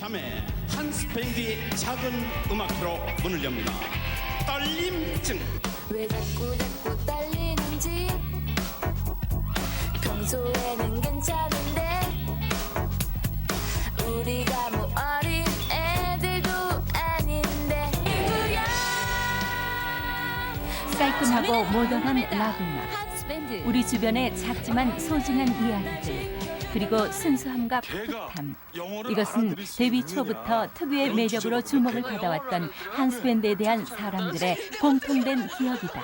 자매 한스밴드의 작은 음악회로 문을 엽니다. 떨림증. 왜 자꾸 떨리는지 평소에는 괜찮은데 우리가 뭐 어린 애들도 아닌데 누구야. 깔끔하고 모던한 락 음악, 우리 주변의 작지만 소중한 이야기들, 그리고 순수함과 풋풋함. 이것은 데뷔 초부터 특유의 매력으로 주목을 받아왔던 한스밴드에 대한 사람들의 공통된 기억이다.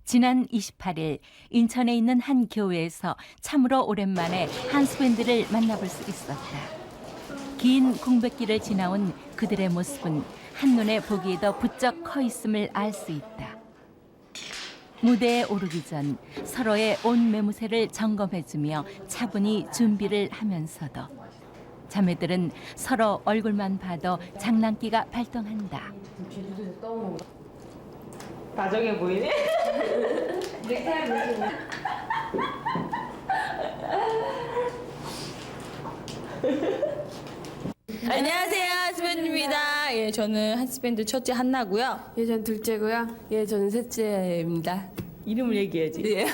지난 28일 인천에 있는 한 교회에서 참으로 오랜만에 한스밴드를 만나볼 수 있었다. 긴 공백기를 지나온 그들의 모습은 한눈에 보기에도 부쩍 커 있음을 알 수 있다. 무대에 오르기 전 서로의 옷 매무새를 점검해주며 차분히 준비를 하면서도 자매들은 서로 얼굴만 봐도 장난기가 발동한다. 다정해 보이네? 안녕하세요, 한스밴드입니다. 예, 저는 한스밴드 첫째 한나고요. 예, 전 둘째고요. 예, 저는 셋째입니다. 이름을 얘기해야지. 예.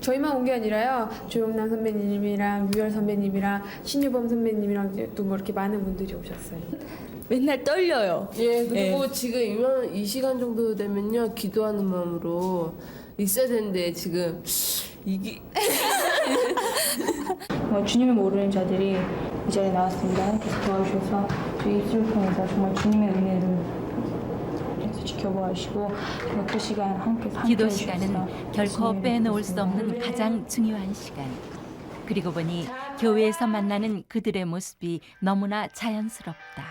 저희만 온 게 아니라요. 조영남 선배님이랑 유열 선배님이랑 신유범 선배님이랑 또 뭐 이렇게 많은 분들이 오셨어요. 맨날 떨려요. 예, 그리고 지금 이 시간 정도 되면요, 기도하는 마음으로 있어야 되는데, 지금, 이게. 주님을 모르는 자들이 이 자리에 나왔습니다. 하나님께서 도와주셔서 저희 입술을 통해서 정말 주님의 은혜를 지켜보시고 그 시간 함께 기도 해주셔서 시간은 결코 예수님을 빼놓을 수 믿겠습니다. 없는 가장 중요한 시간. 그리고 보니 교회에서 만나는 그들의 모습이 너무나 자연스럽다.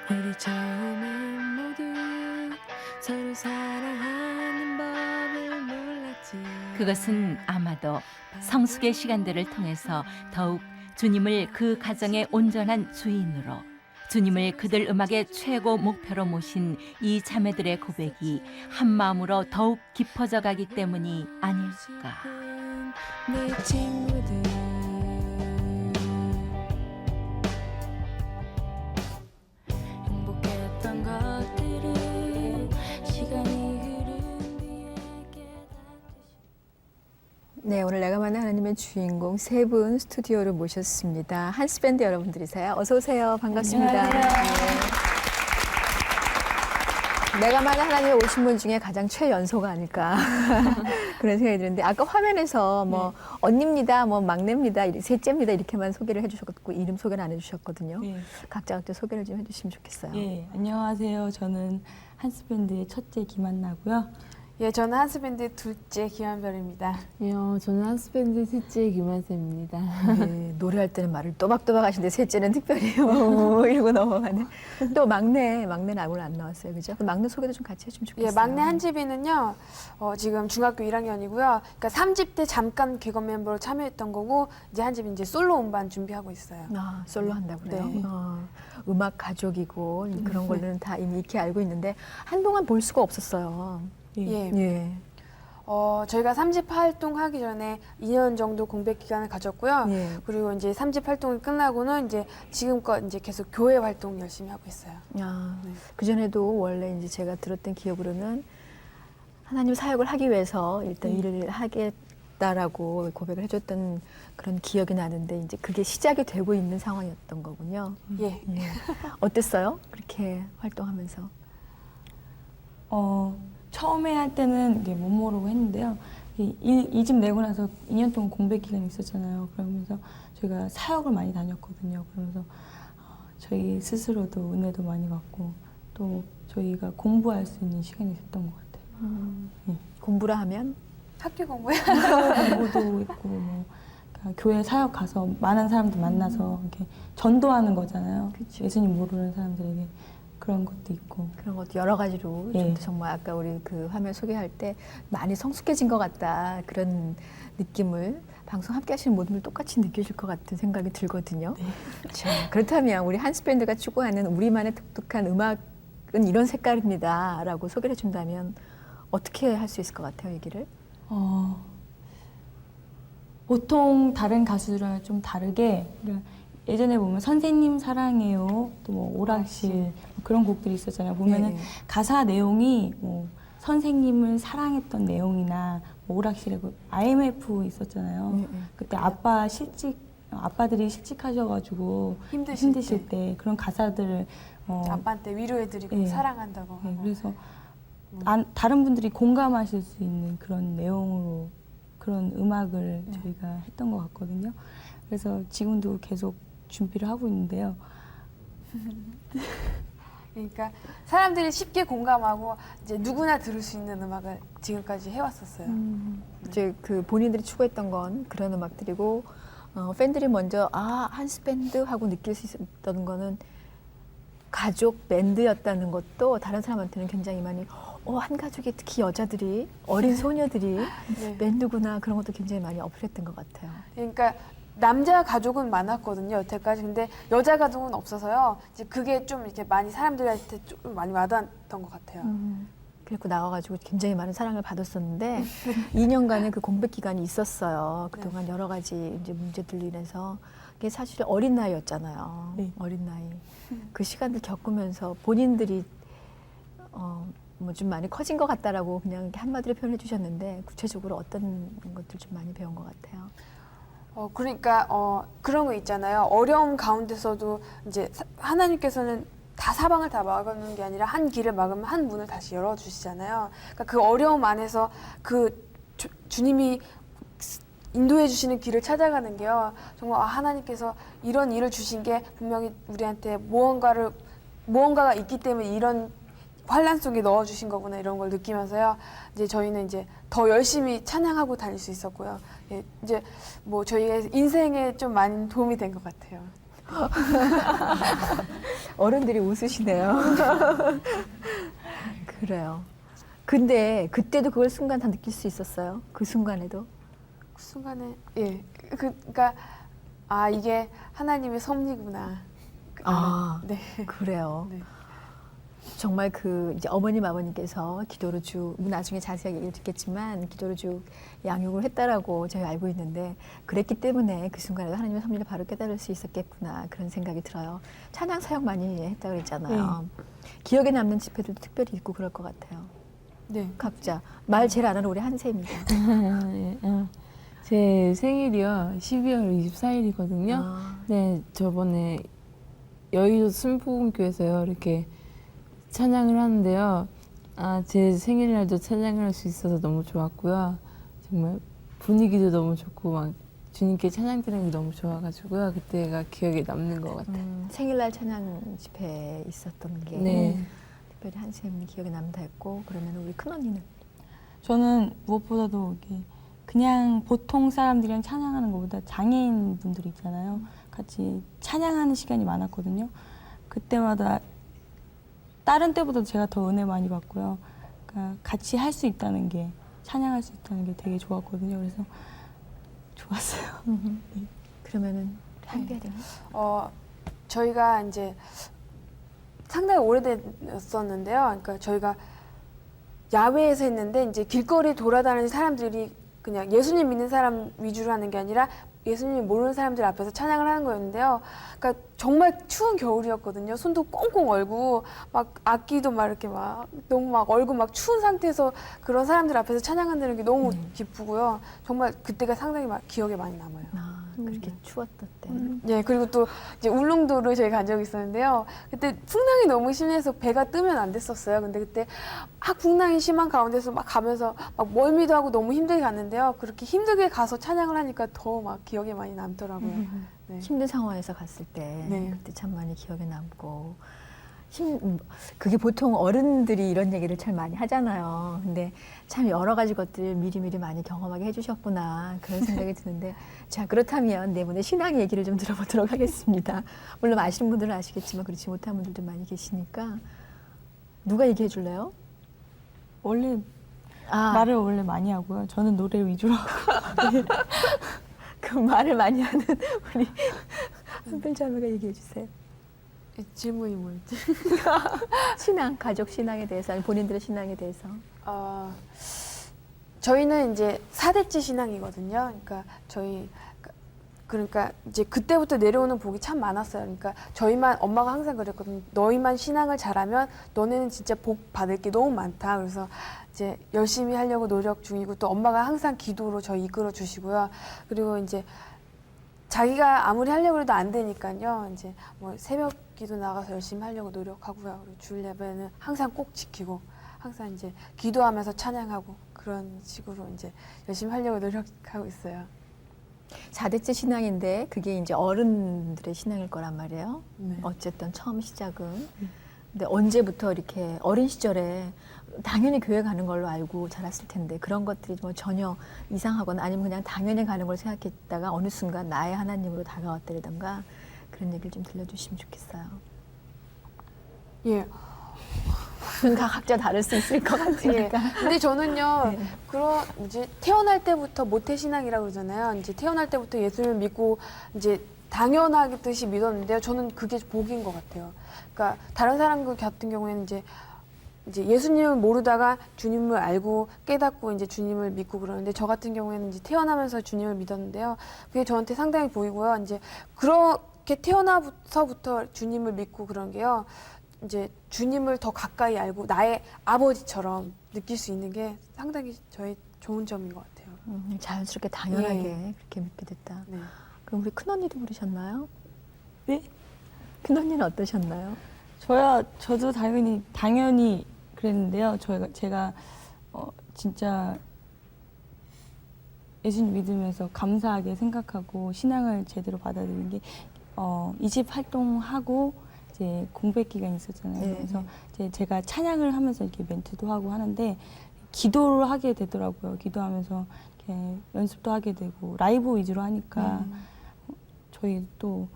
우리 처음엔 모두 서로 사랑하는 법을 몰랐지. 그것은 아마도 성숙의 시간들을 통해서 더욱 주님을 그 가정의 온전한 주인으로, 주님을 그들 음악의 최고 목표로 모신 이 자매들의 고백이 한 마음으로 더욱 깊어져 가기 때문이 아닐까. 내 친구들 행복했던 것들은 시간이 흐른 뒤에 깨닫듯이. 네, 오늘 내가 만난 하나님의 주인공 세 분 스튜디오를 모셨습니다. 한스밴드 여러분들이세요. 어서 오세요. 반갑습니다. 네. 내가 만난 하나님의 오신 분 중에 가장 최연소가 아닐까 그런 생각이 드는데, 아까 화면에서 뭐 언니입니다, 뭐 막내입니다, 셋째입니다 이렇게만 소개를 해주셨고 이름 소개를 안 해주셨거든요. 네. 각자 소개를 좀 해주시면 좋겠어요. 예, 안녕하세요. 저는 한스밴드의 첫째 김한나고요. 예, 저는 한스밴드 둘째 김한별입니다. 저는 한스밴드 셋째 김한세입니다. 네, 노래할 때는 말을 또박또박 하시는데 셋째는 특별히 이러고 넘어가네. 또 막내는 오늘 안 나왔어요, 그죠? 막내 소개도 좀 같이 해주면 좋겠어요. 예, 막내 한지빈은요, 지금 중학교 1학년이고요. 그러니까 3집 때 잠깐 객원 멤버로 참여했던 거고, 이제 한지빈 이제 솔로 음반 준비하고 있어요. 아, 솔로 한다고 그래요? 네. 음악 가족이고 그런 걸로는 다 이미 익히 알고 있는데 한동안 볼 수가 없었어요. 예. 예. 저희가 3집 활동하기 전에 2년 정도 공백 기간을 가졌고요. 예. 그리고 이제 3집 활동이 끝나고는 이제 지금껏 이제 계속 교회 활동 열심히 하고 있어요. 네. 그전에도 원래 이제 제가 들었던 기억으로는 하나님 사역을 하기 위해서 일단 일을 하겠다라고 고백을 해줬던 그런 기억이 나는데, 이제 그게 시작이 되고 있는 상황이었던 거군요. 예. 예. 어땠어요? 그렇게 활동하면서? 처음에 할 때는 이게 못 모르고 했는데요. 이 집 내고 나서 2년 동안 공백 기간이 있었잖아요. 그러면서 저희가 사역을 많이 다녔거든요. 그러면서 저희 스스로도 은혜도 많이 받고 또 저희가 공부할 수 있는 시간이 있었던 것 같아요. 네. 공부라 하면? 학교 공부요? 공부도 있고 뭐 그러니까 교회 사역 가서 많은 사람들 만나서 이렇게 전도하는 거잖아요. 그쵸. 예수님 모르는 사람들에게 그런 것도 있고. 그런 것도 여러 가지로 예. 정말 아까 우리 그 화면 소개할 때 많이 성숙해진 것 같다, 그런 느낌을 방송 함께 하시는 모든 분들 똑같이 느끼실 것 같은 생각이 들거든요. 자, 그렇다면 우리 한스밴드가 추구하는 우리만의 독특한 음악은 이런 색깔입니다 라고 소개를 해준다면 어떻게 할 수 있을 것 같아요, 얘기를? 보통 다른 가수들이랑 좀 다르게 그러니까 예전에 보면 선생님 사랑해요, 또 뭐 오락실 뭐 그런 곡들이 있었잖아요. 보면은 네. 가사 내용이 뭐 선생님을 사랑했던 내용이나 뭐 오락실에 그 IMF 있었잖아요. 네, 네. 그때 아빠들이 실직하셔가지고 힘드실 때 그런 가사들을 아빠한테 위로해드리고 네. 사랑한다고 네, 하고. 그래서 다른 분들이 공감하실 수 있는 그런 내용으로 그런 음악을 저희가 했던 것 같거든요. 그래서 지금도 계속 준비를 하고 있는데요. 그러니까 사람들이 쉽게 공감하고 이제 누구나 들을 수 있는 음악을 지금까지 해왔었어요. 이제 그 본인들이 추구했던 건 그런 음악들이고 팬들이 먼저 한스 밴드 하고 느낄 수 있었던 거는 가족 밴드였다는 것도 다른 사람한테는 굉장히 많이 한 가족이 특히 여자들이 어린 소녀들이 네. 밴드구나 그런 것도 굉장히 많이 어필했던 것 같아요. 그러니까 남자 가족은 많았거든요 여태까지. 근데 여자 가족은 없어서요. 이제 그게 좀 이렇게 많이 사람들한테 좀 많이 와닿았던 것 같아요. 그래고 나와가지고 굉장히 많은 사랑을 받았었는데 2년간의 그 공백 기간이 있었어요. 그동안 여러 가지 이제 문제들로 인해서 그게 사실 어린 나이였잖아요. 네. 어린 나이. 그 시간들 겪으면서 본인들이 뭐 좀 많이 커진 것 같다라고 그냥 이렇게 한마디로 표현해 주셨는데 구체적으로 어떤 것들 좀 많이 배운 것 같아요. 그러니까 그런 거 있잖아요. 어려움 가운데서도 이제 하나님께서는 다 사방을 다 막아놓는 게 아니라 한 길을 막으면 한 문을 다시 열어주시잖아요. 그러니까 그 어려움 안에서 그 주님이 인도해 주시는 길을 찾아가는 게요. 정말 하나님께서 이런 일을 주신 게 분명히 우리한테 무언가가 있기 때문에 이런 환란 속에 넣어주신 거구나 이런 걸 느끼면서요. 이제 저희는 이제 더 열심히 찬양하고 다닐 수 있었고요. 예, 이제 뭐 저희의 인생에 좀 많이 도움이 된 것 같아요. 어른들이 웃으시네요. 그래요. 근데 그때도 그걸 순간 다 느낄 수 있었어요. 그 순간에도. 그 순간에 그러니까 이게 하나님의 섭리구나. 네. 그래요. 네. 정말 그 이제 어머님 아버님께서 기도로 쭉 나중에 자세하게 얘기를 듣겠지만 기도로 쭉 양육을 했다라고 저희 알고 있는데 그랬기 때문에 그 순간에도 하나님의 섭리를 바로 깨달을 수 있었겠구나 그런 생각이 들어요. 찬양 사역 많이 했다 그랬잖아요. 기억에 남는 집회들도 특별히 있고 그럴 것 같아요. 네. 각자 말 제일 안 하는 우리 한세입니다. 제 생일이요 12월 24일이거든요. 네, 저번에 여의도 순복음교회에서요 이렇게 찬양을 하는데요. 제 생일날도 찬양을 할 수 있어서 너무 좋았고요. 정말 분위기도 너무 좋고 막 주님께 찬양 드리는 게 너무 좋아가지고요. 그때가 기억에 남는 것 같아요. 생일날 찬양 집회 있었던 게 네. 특별히 한세님 기억에 남다 했고 그러면 우리 큰언니는? 저는 무엇보다도 이렇게 그냥 보통 사람들이랑 찬양하는 것보다 장애인 분들 있잖아요. 같이 찬양하는 시간이 많았거든요. 그때마다 다른 때보다 제가 더 은혜 많이 받고요. 그러니까 같이 할 수 있다는 게 찬양할 수 있다는 게 되게 좋았거든요. 그래서 좋았어요. 네. 그러면은 한별이는? 저희가 이제 상당히 오래됐었는데요. 그러니까 저희가 야외에서 했는데 이제 길거리 돌아다니는 사람들이 그냥 예수님 믿는 사람 위주로 하는 게 아니라 예수님 모르는 사람들 앞에서 찬양을 하는 거였는데요. 그러니까 정말 추운 겨울이었거든요. 손도 꽁꽁 얼고 막 악기도 막 이렇게 막 너무 막 얼고 막 추운 상태에서 그런 사람들 앞에서 찬양한다는 게 너무 기쁘고요. 정말 그때가 상당히 기억에 많이 남아요. 그렇게 추웠던 때. 예, 그리고 또 이제 울릉도를 저희 간 적이 있었는데요. 그때 풍랑이 너무 심해서 배가 뜨면 안 됐었어요. 근데 그때 막 풍랑이 심한 가운데서 막 가면서 막 멀미도 하고 너무 힘들게 갔는데요. 그렇게 힘들게 가서 찬양을 하니까 더 막 기억에 많이 남더라고요. 네. 힘든 상황에서 갔을 때 네. 그때 참 많이 기억에 남고 그게 보통 어른들이 이런 얘기를 참 많이 하잖아요. 근데 참 여러 가지 것들 미리미리 많이 경험하게 해주셨구나 그런 생각이 드는데 자 그렇다면 네 분의 신앙 얘기를 좀 들어보도록 하겠습니다. 물론 아시는 분들은 아시겠지만 그렇지 못한 분들도 많이 계시니까 누가 얘기해 줄래요? 원래 말을 원래 많이 하고요. 저는 노래 위주로 하고. 그 말을 많이 하는 우리 한별 자매가 얘기해 주세요. 질문이 뭐였지? 신앙, 가족 신앙에 대해서 아니 본인들의 신앙에 대해서. 저희는 이제 4대째 신앙이거든요. 그러니까 이제 그때부터 내려오는 복이 참 많았어요. 그러니까 저희만 엄마가 항상 그랬거든요. 너희만 신앙을 잘하면 너네는 진짜 복 받을 게 너무 많다. 그래서 이제 열심히 하려고 노력 중이고 또 엄마가 항상 기도로 저희 이끌어 주시고요. 그리고 이제 자기가 아무리 하려고 해도 안 되니까요. 이제 뭐 새벽 기도 나가서 열심히 하려고 노력하고요. 그리고 주일 예배는 항상 꼭 지키고 항상 이제 기도하면서 찬양하고 그런 식으로 이제 열심히 하려고 노력하고 있어요. 4대째 신앙인데 그게 이제 어른들의 신앙일 거란 말이에요. 네. 어쨌든 처음 시작은. 근데 언제부터 이렇게 어린 시절에 당연히 교회 가는 걸로 알고 자랐을 텐데 그런 것들이 뭐 전혀 이상하거나 아니면 그냥 당연히 가는 걸 생각했다가 어느 순간 나의 하나님으로 다가왔다든가 그런 얘기를 좀 들려주시면 좋겠어요. 예. 그건 다 각자 다를 수 있을 것 예. 같으니까. 근데 저는요, 네. 그런 이제 태어날 때부터 모태 신앙이라고 그러잖아요. 이제 태어날 때부터 예수를 믿고 이제 당연하듯이 믿었는데요. 저는 그게 복인 것 같아요. 그러니까 다른 사람 같은 경우에는 이제 예수님을 모르다가 주님을 알고 깨닫고 이제 주님을 믿고 그러는데 저 같은 경우에는 이제 태어나면서 주님을 믿었는데요. 그게 저한테 상당히 보이고요. 이제 그렇게 태어나서부터 주님을 믿고 그런 게요. 이제 주님을 더 가까이 알고 나의 아버지처럼 느낄 수 있는 게 상당히 저의 좋은 점인 것 같아요. 자연스럽게 당연하게 그렇게 믿게 됐다. 네. 그럼 우리 큰언니도 그러셨나요? 네? 큰언니는 어떠셨나요? 저도 당연히 그랬는데요. 제가 진짜 예수님 믿으면서 감사하게 생각하고 신앙을 제대로 받아들인 게 이집 활동하고 이제 공백 기간이 있었잖아요. 네. 그래서 이제 제가 찬양을 하면서 이렇게 멘트도 하고 하는데 기도를 하게 되더라고요. 기도하면서 이렇게 연습도 하게 되고 라이브 위주로 하니까 저희 또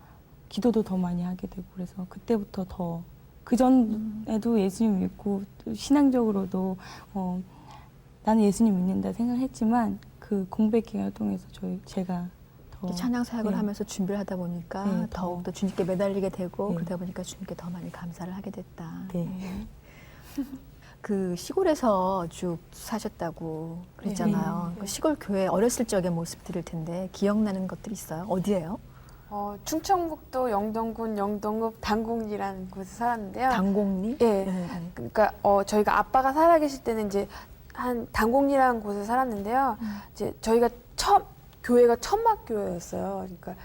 기도도 더 많이 하게 되고 그래서 그때부터 더 그전에도 예수님 믿고 또 신앙적으로도 나는 예수님 믿는다 생각했지만 그 공백 기간을 통해서 제가 더 찬양 사역을 네. 하면서 준비를 하다 보니까 네, 더욱더 주님께 매달리게 되고 네. 그러다 보니까 주님께 더 많이 감사를 하게 됐다. 네. 그 시골에서 쭉 사셨다고 그랬잖아요. 그 시골 교회 어렸을 적의 모습들일 텐데 기억나는 것들이 있어요? 어디예요? 충청북도 영동군 영동읍 당곡리라는 곳에 살았는데요. 당곡리? 예. 네. 그러니까 저희가 아빠가 살아계실 때는 이제 한 당곡리라는 곳에 살았는데요. 이제 저희가 교회가 천막교회였어요. 그러니까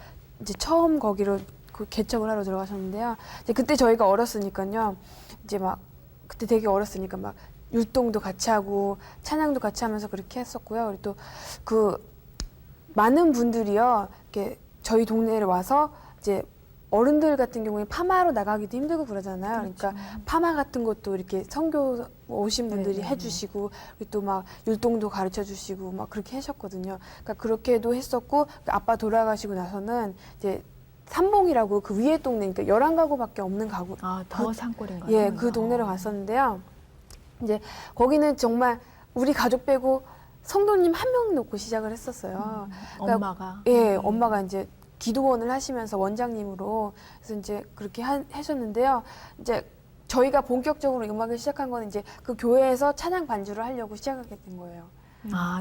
이제 처음 거기로 그 개척을 하러 들어가셨는데요. 이제 그때 저희가 어렸으니까요. 이제 막 그때 되게 어렸으니까 막 율동도 같이 하고 찬양도 같이 하면서 그렇게 했었고요. 그리고 또 그 많은 분들이요. 이렇게 저희 동네에 와서 이제 어른들 같은 경우에 파마로 나가기도 힘들고 그러잖아요. 그러니까 파마 같은 것도 이렇게 선교 오신 분들이 해주시고 그리고 또 막 율동도 가르쳐 주시고 막 그렇게 하셨거든요. 그러니까 그렇게도 했었고 아빠 돌아가시고 나서는 이제 삼봉이라고 그 위에 동네 그러니까 11가구밖에 없는 가구 더 산골인가요? 예, 그 동네를 갔었는데요. 이제 거기는 정말 우리 가족 빼고 성도님 한 명 놓고 시작을 했었어요. 그러니까 엄마가? 예, 엄마가 이제 기도원을 하시면서 원장님으로 그래서 이제 그렇게 하셨는데요. 이제 저희가 본격적으로 음악을 시작한 건 이제 그 교회에서 찬양 반주를 하려고 시작하게 된 거예요.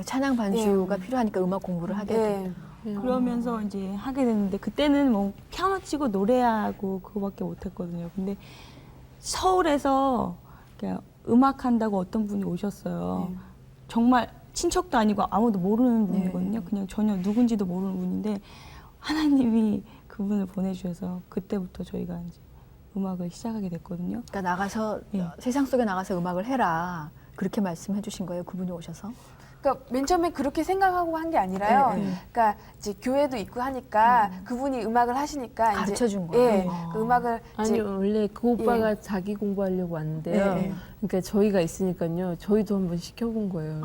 찬양 반주가 필요하니까 음악 공부를 하게 예. 됐다. 그러면서 이제 하게 됐는데 그때는 뭐 피아노 치고 노래하고 그거밖에 못했거든요. 근데 서울에서 그냥 음악 한다고 어떤 분이 오셨어요. 정말 친척도 아니고 아무도 모르는 분이거든요. 그냥 전혀 누군지도 모르는 분인데 하나님이 그분을 보내주셔서 그때부터 저희가 이제 음악을 시작하게 됐거든요. 그러니까 나가서 세상 속에 나가서 음악을 해라. 그렇게 말씀해 주신 거예요. 그분이 오셔서. 그러니까 맨 처음에 그렇게 생각하고 한 게 아니라요. 그러니까 이제 교회도 있고 하니까 그분이 음악을 하시니까 가르쳐 준 이제 예, 거예요. 그 음악을 이제 아니 원래 그 오빠가 자기 공부하려고 왔는데요. 네. 그러니까 저희가 있으니까요. 저희도 한번 시켜본 거예요.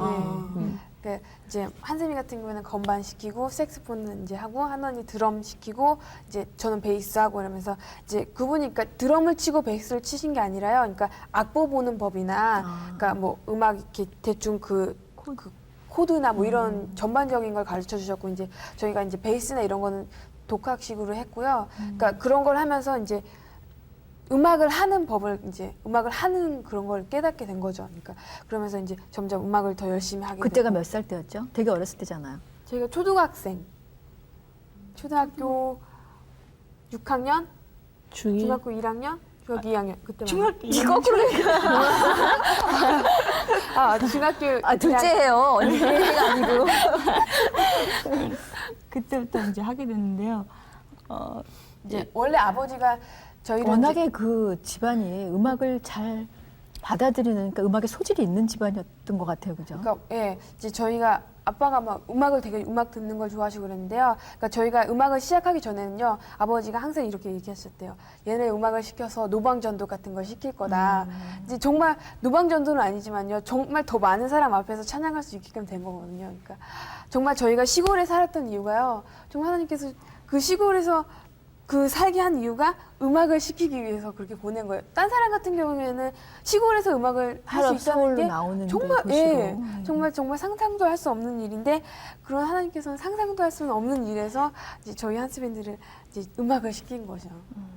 그 이제 한세미 같은 경우에는 건반 시키고 색스폰은 이제 하고 한원이 드럼 시키고 이제 저는 베이스 하고 이러면서 이제 그분이 그러니까 드럼을 치고 베이스를 치신 게 아니라요. 그러니까 악보 보는 법이나 그러니까 뭐 음악 이렇게 대충 그 코드나 뭐 이런 전반적인 걸 가르쳐 주셨고 이제 저희가 이제 베이스나 이런 거는 독학식으로 했고요. 그러니까 그런 걸 하면서 이제 음악을 하는 법을 이제 음악을 하는 그런 걸 깨닫게 된 거죠. 그러니까 그러면서 이제 점점 음악을 더 열심히 하게 그때가 되고. 몇 살 때였죠? 되게 어렸을 때잖아요. 저희가 초등학교 6학년, 중이 중학교 1학년, 중학교 2학년 그때 이거 그러니까 중학교 둘째예요. 언니가 아니고. 그때부터 이제 하게 됐는데요. 이제 원래 아버지가 저희를 워낙에 그 집안이 음악을 잘 받아들이는, 그러니까 음악에 소질이 있는 집안이었던 것 같아요, 그죠? 그러니까 예, 이제 저희가 아빠가 막 음악을 되게 음악 듣는 걸 좋아하시고 그랬는데요. 그러니까 저희가 음악을 시작하기 전에는요, 아버지가 항상 이렇게 얘기하셨대요. 얘네 음악을 시켜서 노방전도 같은 걸 시킬 거다. 이제 정말 노방전도는 아니지만요, 정말 더 많은 사람 앞에서 찬양할 수 있게끔 된 거거든요. 그러니까 정말 저희가 시골에 살았던 이유가요, 정말 하나님께서 그 시골에서 그 살게 한 이유가 음악을 시키기 위해서 그렇게 보낸 거예요. 딴 사람 같은 경우에는 시골에서 음악을 할 수 있다는 서울 게 나오는데 정말 도시로. 예, 정말 상상도 할 수 없는 일인데, 그런 하나님께서는 상상도 할 수는 없는 일에서 이제 저희 한스밴드를 이제 음악을 시킨 거죠.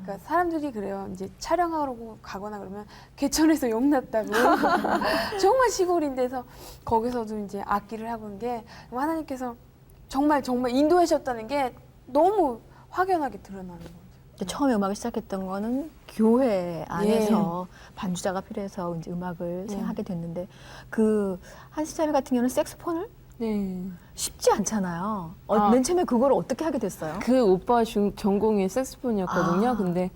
그러니까 사람들이 그래요. 이제 촬영하러 가거나 그러면 개천에서 용났다고 정말 시골인데서 거기서도 이제 악기를 해본 게 하나님께서 정말 인도하셨다는 게 너무 확연하게 드러나는 거죠. 처음에 음악을 시작했던 거는 교회 안에서 반주자가 필요해서 이제 음악을 하게 됐는데, 그 한스자매 같은 경우는 색소폰을 네. 쉽지 않잖아요. 맨 처음에 그걸 어떻게 하게 됐어요? 그 오빠 전공이 색소폰이었거든요. 근데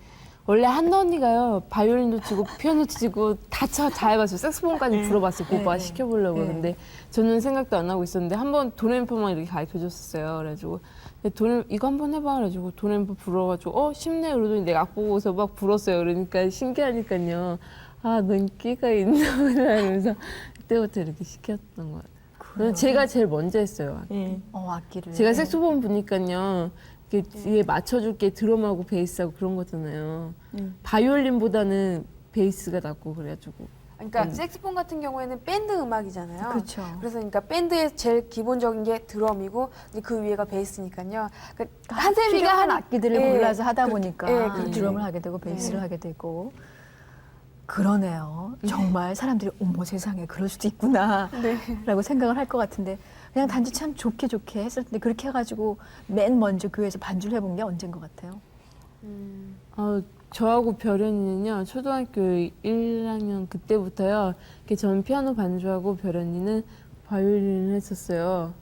원래 한나 언니가요, 바이올린도 치고 피아노 치고 다 잘해봤어요. 색소폰까지 불어봤어요. 그 오빠가 시켜보려고. 근데 저는 생각도 안 하고 있었는데 한번 도레미파만 이렇게 가르쳐줬었어요. 그래가지고 이거 한번 해봐. 그래가지고 도레미파 불어가지고 쉽네. 그러더니 내가 악 보고서 막 불었어요. 그러니까 신기하니까요. 아, 넌 끼가 있나 보다 이러면서 그때부터 이렇게 시켰던 것 같아요. 제가 제일 먼저 했어요. 악기를. 제가 색소폰 보니까요, 뒤에 맞춰줄 게 드럼하고 베이스하고 그런 거잖아요. 바이올린보다는 베이스가 낫고 그래가지고. 그러니까 색소폰 같은 경우에는 밴드 음악이잖아요. 그렇죠. 그래서 그러니까 밴드의 제일 기본적인 게 드럼이고 이제 그 위에가 베이스니까요. 그러니까 한세미가 필요한 악기들을 골라서 하다 보니까 그렇게 드럼을 하게 되고 베이스를 하게 되고. 그러네요. 정말 사람들이 어머 세상에 그럴 수도 있구나 라고 생각을 할 것 같은데, 그냥 단지 참 좋게 했을 텐데, 그렇게 해가지고 맨 먼저 교회에서 반주를 해본 게 언제인 것 같아요? 저하고 별연이는요, 초등학교 1학년 그때부터요, 전 피아노 반주하고 별연이는 바이올린을 했었어요.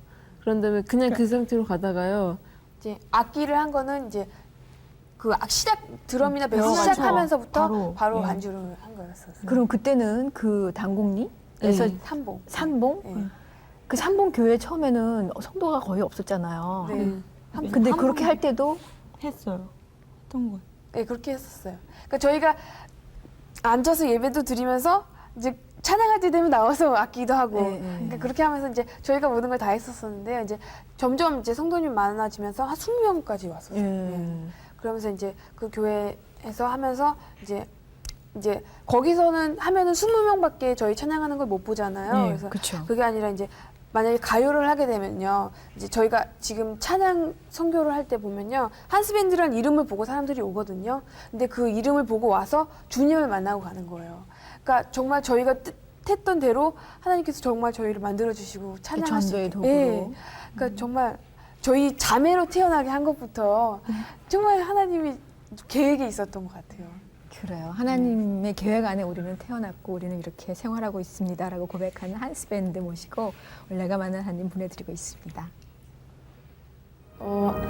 그런 다음에 그냥 그 상태로 가다가요, 이제 악기를 한 거는 이제 그 드럼이나 베이스 배워가지고 시작하면서부터 바로 반주를 한 거였었어요. 그럼 그때는 그 당곡리에서 산봉? 네. 그 산봉 교회 처음에는 성도가 거의 없었잖아요. 네. 근데 그렇게 할 때도 했어요. 했던 것 같아요. 네, 그렇게 했었어요. 그러니까 저희가 앉아서 예배도 드리면서 이제 찬양할 때 되면 나와서 악기도 하고, 그러니까 그렇게 하면서 이제 저희가 모든 걸 다 했었었는데요. 이제 점점 이제 성도님 많아지면서 한 20명까지 왔었어요. 네. 그러면서 이제 그 교회에서 하면서 이제 거기서는 하면은 20명밖에 저희 찬양하는 걸 못 보잖아요. 그래서 그쵸. 그게 아니라 이제 만약에 가요를 하게 되면요, 이제 저희가 지금 찬양 선교를 할 때 보면요, 한스밴드라는 이름을 보고 사람들이 오거든요. 근데 그 이름을 보고 와서 주님을 만나고 가는 거예요. 그러니까 정말 저희가 뜻했던 대로 하나님께서 정말 저희를 만들어 주시고 찬양할 수 전도의 있게. 도구로. 그러니까 정말 저희 자매로 태어나게 한 것부터 정말 하나님이 계획이 있었던 것 같아요. 그래요. 하나님의 계획 안에 우리는 태어났고 우리는 이렇게 생활하고 있습니다라고 고백하는 한스밴드 모시고 올해가 많은 하나님 보내드리고 있습니다.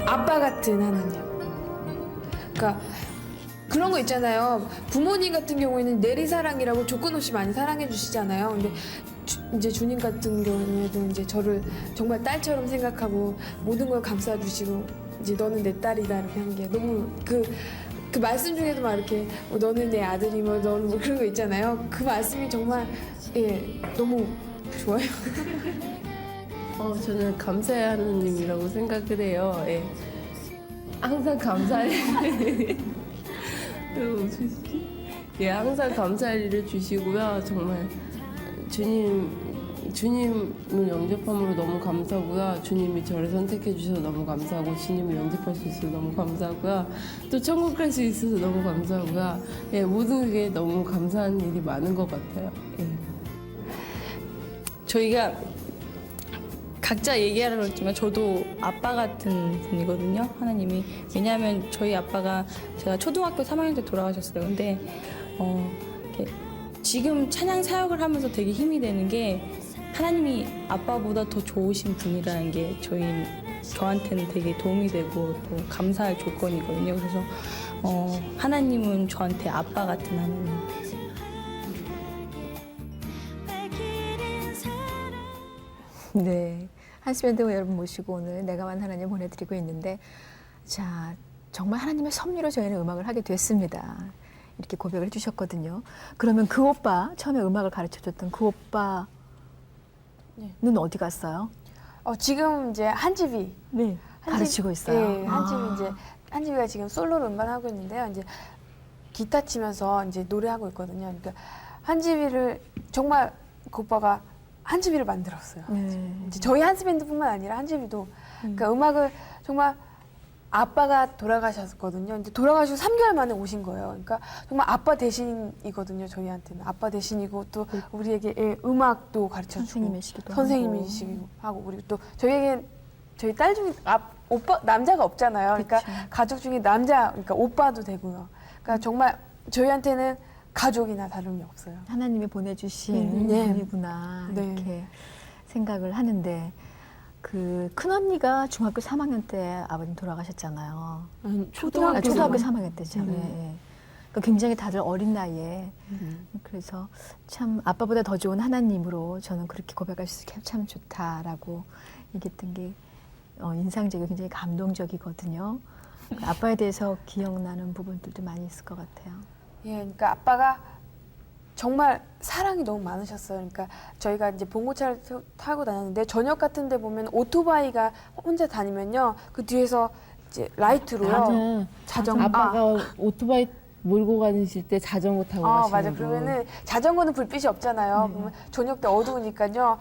아빠 같은 하나님. 그러니까 그런 거 있잖아요. 부모님 같은 경우에는 내리사랑이라고 조건 없이 많이 사랑해 주시잖아요. 근데 이제 주님 같은 경우에도 이제 저를 정말 딸처럼 생각하고 모든 걸 감싸 주시고, 이제 너는 내 딸이다 이렇게 한 게 너무 그 말씀 중에도 막 이렇게 너는 내 아들이 너는 뭐 그런 거 있잖아요. 그 말씀이 정말 너무 좋아요. 저는 감사해야 하는 님이라고 생각을 해요. 항상 감사해. 항상 감사할 일을 주시고요. 정말 주님 주님을 영접함으로 너무 감사하고요. 주님이 저를 선택해 주셔서 너무 감사하고 주님을 영접할 수 있어서 너무 감사하고요. 또 천국 갈 수 있어서 너무 감사하고요. 예, 모든 게 너무 감사한 일이 많은 것 같아요. 예. 저희가 각자 얘기하라고 했지만 저도 아빠 같은 분이거든요. 하나님이. 왜냐하면 저희 아빠가 제가 초등학교 3학년 때 돌아가셨어요. 근데 이렇게 지금 찬양 사역을 하면서 되게 힘이 되는 게 하나님이 아빠보다 더 좋으신 분이라는 게 저한테는 되게 도움이 되고 또 감사할 조건이거든요. 그래서 하나님은 저한테 아빠 같은 하나님. 네. 한스밴드 여러분 모시고 오늘 내가만 하나님 보내드리고 있는데, 자, 정말 하나님의 섭리로 저희는 음악을 하게 됐습니다. 이렇게 고백을 해주셨거든요. 그러면 그 오빠, 처음에 음악을 가르쳐줬던 그 오빠는 어디 갔어요? 지금 이제 한집이 네. 가르치고 있어요. 네, 한집이 이제 한집이가 지금 솔로로 음반하고 있는데요. 이제 기타 치면서 이제 노래하고 있거든요. 그러니까 한집이를 정말 그 오빠가 한집이를 만들었어요. 네. 이제 저희 한스밴드뿐만 아니라 한집이도 그러니까 음악을 정말 아빠가 돌아가셨거든요. 이제 돌아가시고 3개월 만에 오신 거예요. 그러니까 정말 아빠 대신이거든요. 저희한테는 아빠 대신이고 또 우리에게 음악도 가르쳐주고 선생님이시기도 선생님이시기도 하고 그리고 또 저희에게 저희 딸 중에 오빠 남자가 없잖아요. 그러니까 그쵸. 가족 중에 남자 그러니까 오빠도 되고요. 그러니까 정말 저희한테는 가족이나 다름이 없어요. 하나님이 보내주신 네. 분이구나 네. 이렇게 생각을 하는데, 그 큰언니가 중학교 3학년 때 아버님 돌아가셨잖아요. 초등학교 3학년 때죠. 예, 예. 그러니까 굉장히 다들 어린 나이에. 그래서 참 아빠보다 더 좋은 하나님으로 저는 그렇게 고백할 수 있게 참 좋다라고 얘기했던 게 인상적이고 굉장히 감동적이거든요. 아빠에 대해서 기억나는 부분들도 많이 있을 것 같아요. 예, 그러니까 아빠가 정말 사랑이 너무 많으셨어요. 그러니까 저희가 이제 봉고차를 타고 다녔는데 저녁 같은 데 보면 오토바이가 혼자 다니면요. 그 뒤에서 이제 라이트로요. 자전거. 아빠가 오토바이 몰고 가실 때 자전거 타고 가시는 맞아. 거. 그러면은 자전거는 불빛이 없잖아요. 그러면 저녁 때 어두우니까요.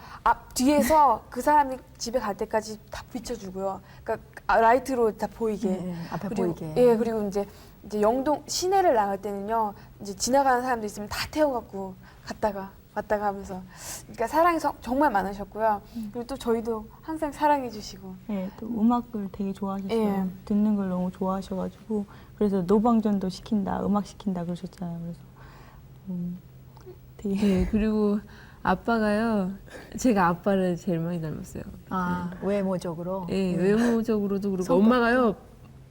뒤에서 그 사람이 집에 갈 때까지 다 비춰주고요. 그러니까 라이트로 다 보이게. 네, 앞에 그리고, 보이게. 예, 그리고 이제 영동 시내를 나갈 때는요. 이제 지나가는 사람도 있으면 다 태워갖고 갔다가 왔다가 하면서. 그러니까 사랑이 정말 많으셨고요. 그리고 또 저희도 항상 사랑해주시고. 네, 또 음악을 되게 좋아하셨어요. 예. 듣는 걸 너무 좋아하셔가지고 그래서 노방전도 시킨다, 음악 시킨다 그러셨잖아요. 그래서 되게 네, 그리고 아빠가요. 제가 아빠를 제일 많이 닮았어요. 외모적으로. 예, 외모적으로도 그렇고 엄마가요.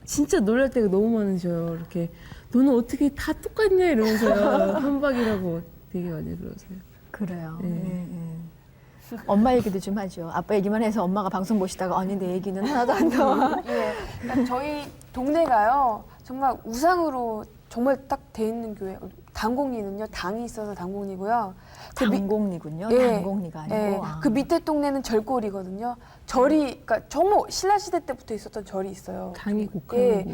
진짜 놀랄 때가 너무 많으셔요. 이렇게 너는 어떻게 다 똑같냐 이러면서요. 한박이라고 되게 많이 그러세요. 그래요. 네. 예, 예. 엄마 얘기도 좀 하죠. 아빠 얘기만 해서 엄마가 방송 보시다가 언니 내 얘기는 하나도 안 나와. 예, 그러니까 저희 동네가요 정말 우상으로 정말 딱 돼 있는 교회. 당공리는요 당이 있어서 당공리고요. 당공리군요. 예, 당공리가 아니고. 예, 그 밑에 동네는 절골이거든요. 절이 그러니까 정말 신라 시대 때부터 있었던 절이 있어요. 당이 곡하고. 예,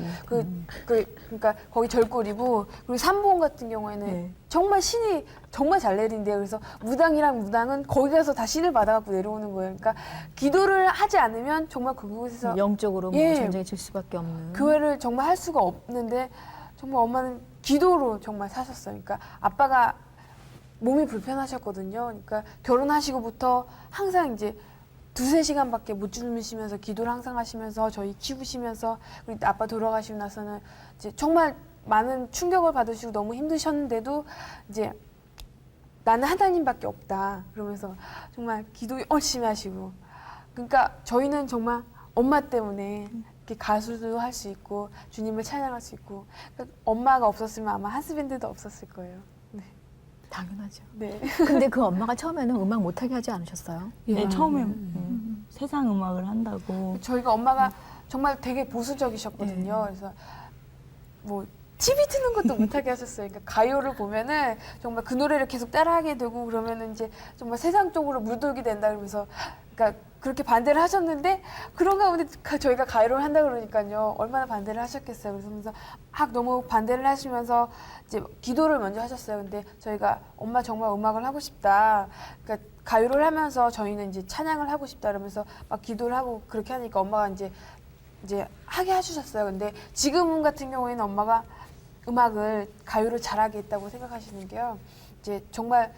그러니까 거기 절골이고 그리고 삼봉 같은 경우에는 네. 정말 신이 정말 잘 내린대요. 그래서 무당이랑 무당은 거기 가서 다 신을 받아갖고 내려오는 거예요. 그러니까 기도를 하지 않으면 정말 그곳에서 영적으로 뭐 예. 전쟁이 칠 수밖에 없는. 교회를 정말 할 수가 없는데 정말 엄마는 기도로 정말 사셨어요. 그러니까 아빠가 몸이 불편하셨거든요. 그러니까 결혼하시고부터 항상 이제 2-3시간밖에 못 주무시면서 기도를 항상 하시면서 저희 키우시면서 그리고 아빠 돌아가시고 나서는 이제 정말 많은 충격을 받으시고 너무 힘드셨는데도 이제 나는 하나님밖에 없다 그러면서 정말 기도 열심히 하시고 그러니까 저희는 정말 엄마 때문에 이렇게 가수도 할 수 있고 주님을 찬양할 수 있고 그러니까 엄마가 없었으면 아마 한스밴드도 없었을 거예요. 네. 당연하죠. 네. 근데 그 엄마가 처음에는 음악 못하게 하지 않으셨어요? 네, 처음에 세상 음악을 한다고 저희가 엄마가 정말 되게 보수적이셨거든요. 그래서 뭐 TV 트는 것도 못하게 하셨어요. 그러니까 가요를 보면은 정말 그 노래를 계속 따라하게 되고 그러면은 이제 정말 세상 쪽으로 물들게 된다 그러면서 그러니까 그렇게 반대를 하셨는데 그런 가운데 저희가 가요를 한다 그러니까요. 얼마나 반대를 하셨겠어요. 그래서 막 너무 반대를 하시면서 이제 기도를 먼저 하셨어요. 근데 저희가 엄마 정말 음악을 하고 싶다. 그러니까 가요를 하면서 저희는 이제 찬양을 하고 싶다 그러면서 막 기도를 하고 그렇게 하니까 엄마가 이제 하게 해주셨어요. 근데 지금 같은 경우에는 엄마가 음악을 가요를 잘하게 했다고 생각하시는 게요. 이제 정말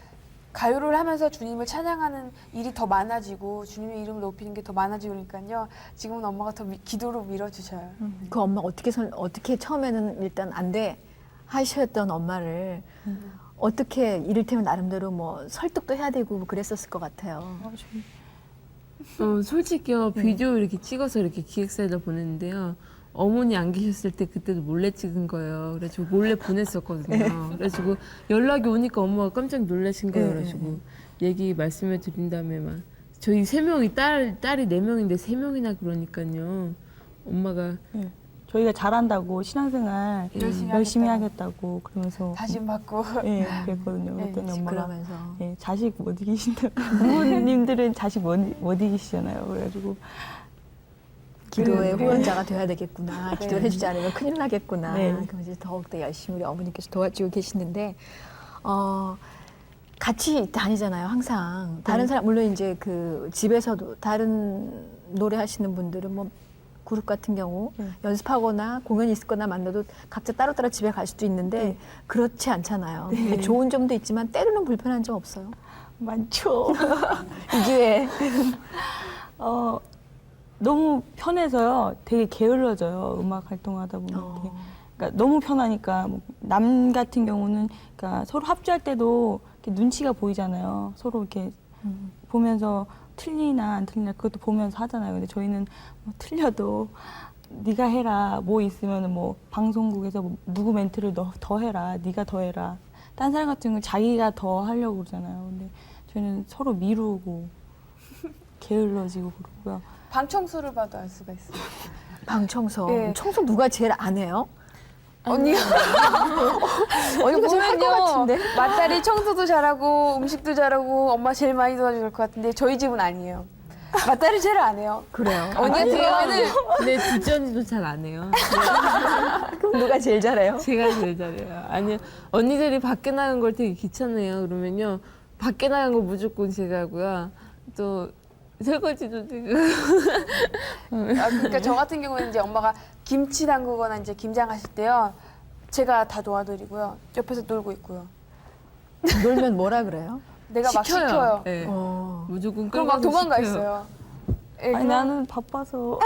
가요를 하면서 주님을 찬양하는 일이 더 많아지고 주님의 이름을 높이는 게 더 많아지고 그러니까요. 지금은 엄마가 더 기도로 밀어주셔요. 그 엄마 어떻게 처음에는 일단 안 돼 하셨던 엄마를 어떻게 이를테면 나름대로 뭐 설득도 해야 되고 그랬었을 것 같아요. 솔직히요, 비디오 이렇게 찍어서 이렇게 기획사에다 보냈는데요. 어머니 안 계셨을 때 그때도 몰래 찍은 거예요. 그래가지고 몰래 보냈었거든요. 그래가지고 연락이 오니까 엄마가 깜짝 놀라신 거예요. 그래가지고 얘기 말씀해 드린 다음에 막 저희 3명이 딸이 4명인데 3명이나 그러니까요. 엄마가 저희가 잘한다고 신앙생활 열심히 하겠다고 그러면서 다짐 받고 예, 그랬거든요. 그랬더니 엄마가 그러면서 예, 자식 못 이기신다. 부모님들은 자식 못 이기시잖아요. 그래가지고 기도의 네. 후원자가 돼야 되겠구나. 기도를 해주지 않으면 큰일 나겠구나. 네. 그럼 이제 더욱더 열심히 우리 어머니께서 도와주고 계시는데 같이 다니잖아요. 항상 다른 사람 물론 이제 그 집에서도 다른 노래 하시는 분들은 뭐 그룹 같은 경우 연습하거나 공연이 있거나 만나도 각자 따로따로 집에 갈 수도 있는데 그렇지 않잖아요. 좋은 점도 있지만 때로는 불편한 점 없어요. 많죠. 이 기회에 너무 편해서요. 되게 게을러져요. 음악 활동하다 보면. 되게. 그러니까 너무 편하니까 뭐남 같은 경우는 그러니까 서로 합주할 때도 이렇게 눈치가 보이잖아요. 서로 이렇게 보면서 틀리나 안 틀리나 그것도 보면서 하잖아요. 근데 저희는 뭐 틀려도 네가 해라. 뭐 있으면은 뭐 방송국에서 뭐 누구 멘트를 너 더 해라. 네가 더 해라. 딴 사람 같은 경우는 자기가 더 하려고 그러잖아요. 근데 저희는 서로 미루고 게을러지고 그러고요. 방 청소를 봐도 알 수가 있어요. 방 청소. 예. 청소 누가 제일 안 해요? 언니가 언니가 제일 할 것 같은데. 맏딸이 청소도 잘하고 음식도 잘하고 엄마 제일 많이 도와줄 것 같은데 저희 집은 아니에요. 맏딸이 제일 안 해요. 그래요. 언니 같은 경우에는 내 둘째 언니도 잘 안 해요. 그럼 누가 제일 잘해요? 제가 제일 잘해요. 아니요, 언니들이 밖에 나간 걸 되게 귀찮아해요. 그러면요, 밖에 나간 거 무조건 제가 하고요. 또 설거지도 지금. 그러니까 저 같은 경우는 이제 엄마가 김치 담그거나 이제 김장 하실 때요. 제가 다 도와드리고요. 옆에서 놀고 있고요. 놀면 뭐라 그래요? 내가 막 시켜요. 네. 무조건 그럼 막 끌고 도망가 시켜요. 있어요. 예, 아니 그럼- 나는 바빠서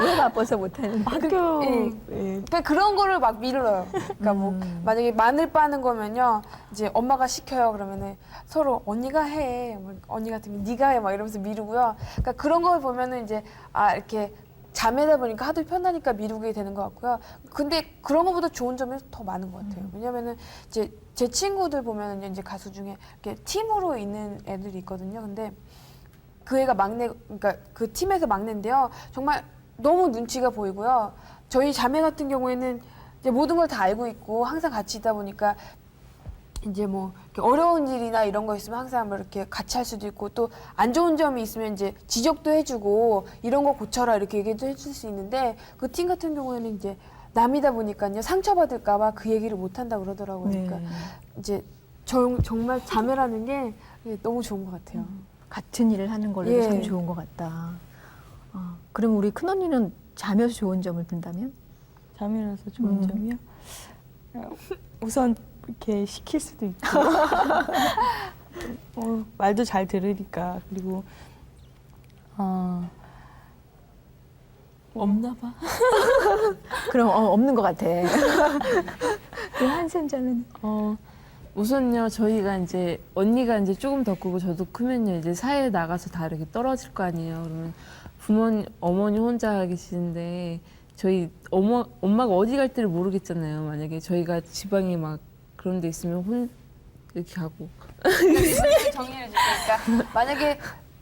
왜 바빠서 못하는데? 학교 예. 그러니까 그런 거를 막 밀어요. 그러니까 뭐 만약에 마늘 빠는 거면요, 이제 엄마가 시켜요. 그러면은 서로 언니가 해, 뭐 언니 같으면 네가 해, 막 이러면서 미루고요. 그러니까 그런 걸 보면은 이제 이렇게 자매다 보니까 하도 편하니까 미루게 되는 것 같고요. 근데 그런 것보다 좋은 점이 더 많은 것 같아요. 왜냐면은 이제 제 친구들 보면은 이제 가수 중에 이렇게 팀으로 있는 애들이 있거든요. 근데 그 애가 그러니까 그 팀에서 막내인데요. 정말 너무 눈치가 보이고요. 저희 자매 같은 경우에는 이제 모든 걸 다 알고 있고 항상 같이 있다 보니까 이제 뭐 이렇게 어려운 일이나 이런 거 있으면 항상 뭐 이렇게 같이 할 수도 있고 또 안 좋은 점이 있으면 이제 지적도 해주고 이런 거 고쳐라 이렇게 얘기도 해줄 수 있는데 그 팀 같은 경우에는 이제 남이다 보니까요 상처받을까봐 그 얘기를 못 한다 그러더라고요. 그러니까 이제 정말 자매라는 게 너무 좋은 것 같아요. 같은 일을 하는 걸로도 예. 참 좋은 것 같다. 그럼 우리 큰언니는 자매에서 좋은 점을 든다면? 자매라서 좋은 점이요. 우선 이렇게 시킬 수도 있고 말도 잘 들으니까 그리고 없나 봐. 그럼 없는 것 같아. 그 한샘 자매는? 우선요, 저희가 이제 언니가 이제 조금 더 크고 저도 크면요, 이제 사회에 나가서 다 이렇게 떨어질 거 아니에요. 그러면 어머니 혼자 계시는데 저희 엄마가 어디 갈 때를 모르겠잖아요. 만약에 저희가 지방에 막 그런 데 있으면 이렇게 가고. 정리를 해줄게요. 그러니까 만약에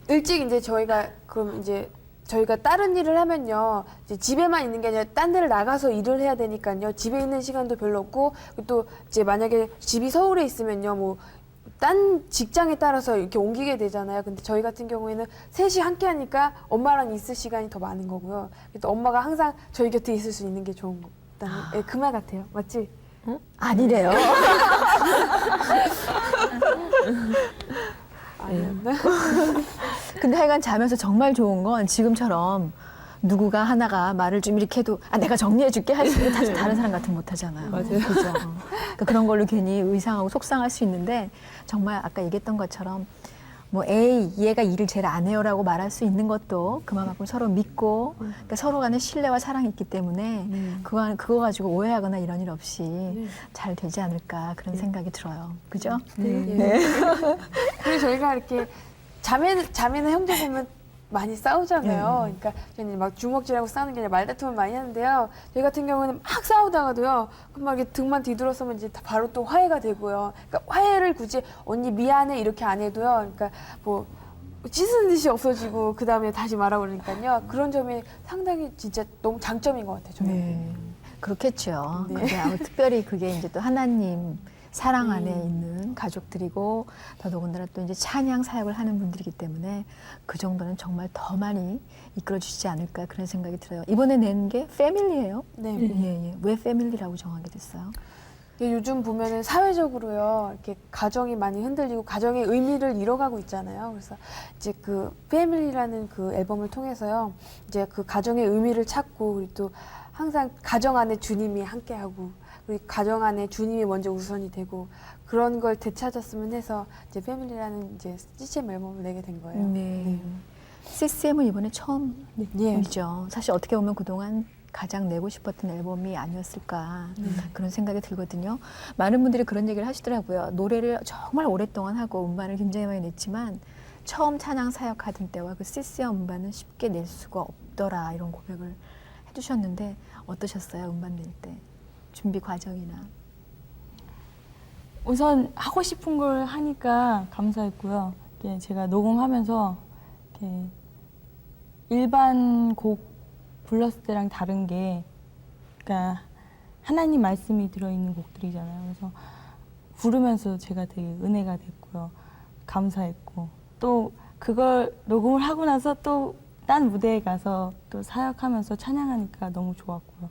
일찍 이제 저희가 다른 일을 하면요, 이제 집에만 있는 게 아니라 딴 데를 나가서 일을 해야 되니까요. 집에 있는 시간도 별로 없고 또 이제 만약에 집이 서울에 있으면요, 뭐 딴 직장에 따라서 이렇게 옮기게 되잖아요. 근데 저희 같은 경우에는 셋이 함께 하니까 엄마랑 있을 시간이 더 많은 거고요. 또 엄마가 항상 저희 곁에 있을 수 있는 게 좋은 거. 그 말 같아요. 맞지? 아니래요. 아니었나? 근데 하여간 자면서 정말 좋은 건 지금처럼 누구가 하나가 말을 좀 이렇게 해도 내가 정리해 줄게 할 수 있는 사실 다른 사람 같으면 못 하잖아요. 맞아요. 그죠? 그러니까 그런 걸로 괜히 의상하고 속상할 수 있는데 정말 아까 얘기했던 것처럼 뭐 에이 얘가 일을 제일 안 해요라고 말할 수 있는 것도 그만큼 서로 믿고 그러니까 서로 간에 신뢰와 사랑이 있기 때문에 그거 가지고 오해하거나 이런 일 없이 잘 되지 않을까 그런 생각이 들어요. 그죠? 네. 그리고 저희가 이렇게 자매나 형제 보면 많이 싸우잖아요. 그러니까 저희는 막 주먹질하고 싸우는 게 아니라 말다툼을 많이 하는데요. 저희 같은 경우는 막 싸우다가도요. 막 이렇게 등만 뒤돌아서면 이제 바로 또 화해가 되고요. 그러니까 화해를 굳이 언니 미안해 이렇게 안 해도요. 그러니까 뭐 찢은 듯이 없어지고 그 다음에 다시 말하고 그러니까요. 그런 점이 상당히 진짜 너무 장점인 것 같아요. 저는. 네. 그렇겠죠. 네. 그게 특별히 그게 이제 또 하나님 사랑 안에 있는 가족들이고 더더군다나 또 이제 찬양 사역을 하는 분들이기 때문에 그 정도는 정말 더 많이 이끌어 주시지 않을까 그런 생각이 들어요. 이번에 낸 게 패밀리예요? 네. 예. 왜 패밀리라고 정하게 됐어요? 요즘 보면은 사회적으로요 이렇게 가정이 많이 흔들리고 가정의 의미를 잃어가고 있잖아요. 그래서 이제 그 패밀리라는 그 앨범을 통해서요 이제 그 가정의 의미를 찾고 그리고 또 항상 가정 안에 주님이 함께하고 그리고 가정 안에 주님이 먼저 우선이 되고 그런 걸 되찾았으면 해서 이제 패밀리라는 이제 CCM 앨범을 내게 된 거예요. 네. CCM은 이번에 처음이죠. 사실 어떻게 보면 그동안 가장 내고 싶었던 앨범이 아니었을까 그런 생각이 들거든요. 많은 분들이 그런 얘기를 하시더라고요. 노래를 정말 오랫동안 하고 음반을 굉장히 많이 냈지만 처음 찬양 사역하던 때와 그 CCM 음반은 쉽게 낼 수가 없더라 이런 고백을 해주셨는데 어떠셨어요? 음반 낼 때 준비 과정이나. 우선 하고 싶은 걸 하니까 감사했고요. 이게 제가 녹음하면서 이렇게 일반 곡 불렀을 때랑 다른 게, 그러니까 하나님 말씀이 들어있는 곡들이잖아요. 그래서 부르면서 제가 되게 은혜가 됐고요. 감사했고 또 그걸 녹음을 하고 나서 또 딴 무대에 가서 또 사역하면서 찬양하니까 너무 좋았고요.